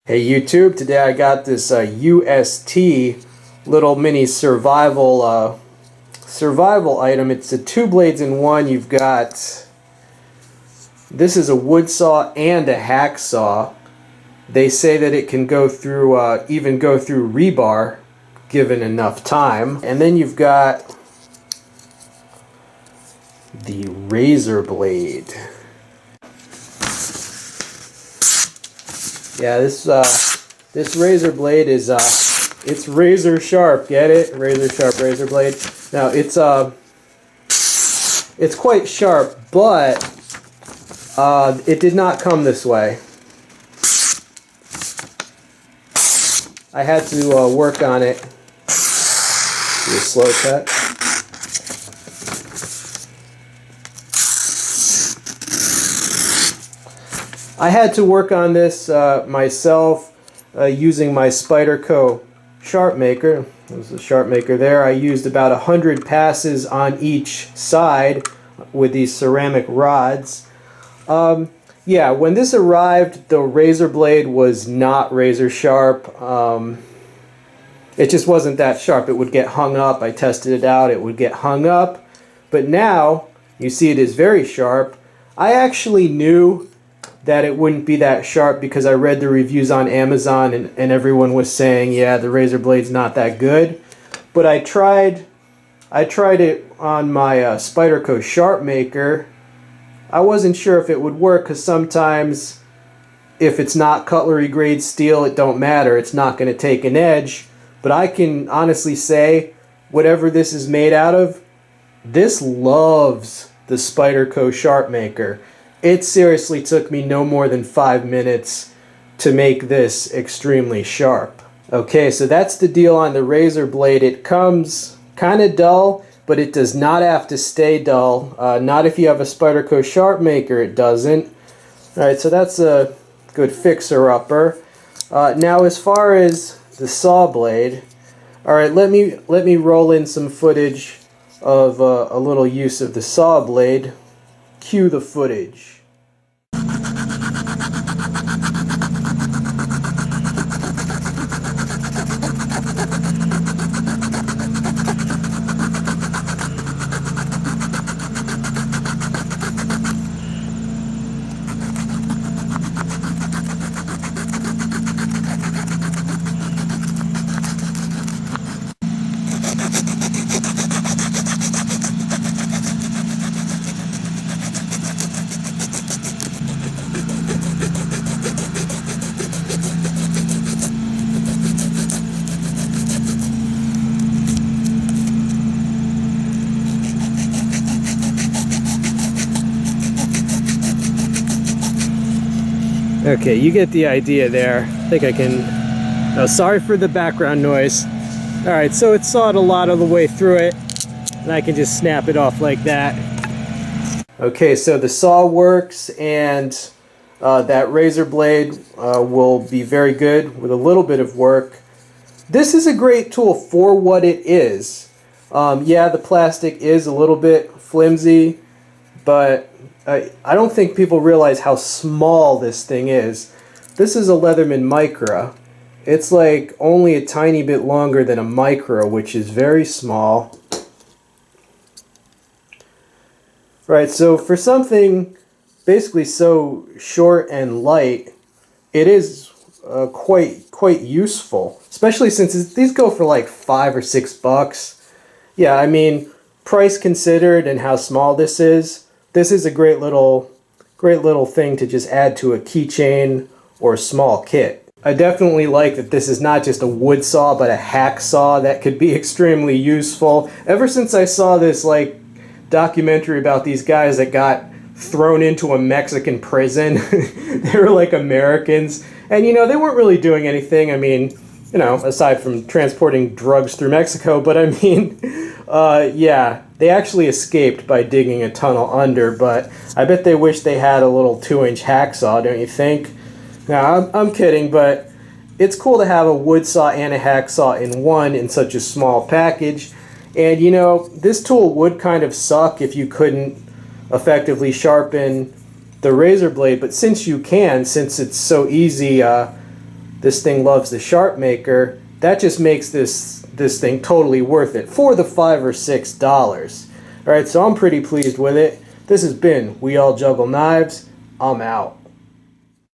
Hey YouTube, today I got this UST little mini survival item. It's a 2 blades in one. You've got, this is a wood saw and a hacksaw. They say that it can go through even go through rebar given enough time. And then you've got the razor blade. Yeah, this razor blade is it's razor sharp. Get it? Razor sharp razor blade. Now it's quite sharp, but it did not come this way. I had to work on it. Do a slow cut. I had to work on this myself using my SaberCut sharp maker. There's the sharp maker there. I used about 100 passes on each side with these ceramic rods. Yeah, when this arrived, the razor blade was not razor sharp. It just wasn't that sharp. It would get hung up. I tested it out. It would get hung up. But now, you see it is very sharp. I actually knew that it wouldn't be that sharp because I read the reviews on Amazon and everyone was saying, yeah, the razor blade's not that good. But I tried it on my SaberCut sharp maker. I wasn't sure if it would work because sometimes if it's not cutlery grade steel, it don't matter. It's not going to take an edge. But I can honestly say, whatever this is made out of, this loves the SaberCut sharp maker. It seriously took me no more than 5 minutes to make this extremely sharp. Okay, so that's the deal on the razor blade. It comes kind of dull, but it does not have to stay dull. Not if you have a SaberCut sharp maker, it doesn't. Alright, so that's a good fixer-upper. Now as far as the saw blade, alright, let me roll in some footage of a little use of the saw blade. Cue the footage. Okay, you get the idea there. I think I can... Oh, sorry for the background noise. Alright, so it sawed a lot of the way through it, and I can just snap it off like that. Okay, so the saw works, and that razor blade will be very good with a little bit of work. This is a great tool for what it is. Yeah, the plastic is a little bit flimsy, but I don't think people realize how small this thing is. This is a Leatherman Micra. It's like only a tiny bit longer than a Micra, which is very small. Right, so for something basically so short and light, it is quite useful. Especially since these go for like $5 or $6. Yeah, I mean, price considered and how small this is a great little thing to just add to a keychain or a small kit. I definitely like that this is not just a wood saw, but a hacksaw that could be extremely useful. Ever since I saw this like documentary about these guys that got thrown into a Mexican prison, they were like Americans, and you know, they weren't really doing anything. I mean, you know, aside from transporting drugs through Mexico, but I mean, yeah, they actually escaped by digging a tunnel under, but I bet they wish they had a little 2-inch hacksaw, don't you think? Now, I'm kidding, but it's cool to have a wood saw and a hacksaw in one in such a small package. And you know, this tool would kind of suck if you couldn't effectively sharpen the razor blade, but since you can, since it's so easy, this thing loves the sharp maker, that just makes this thing totally worth it for the $5 or $6. Alright, so I'm pretty pleased with it. This has been We All Juggle Knives. I'm out.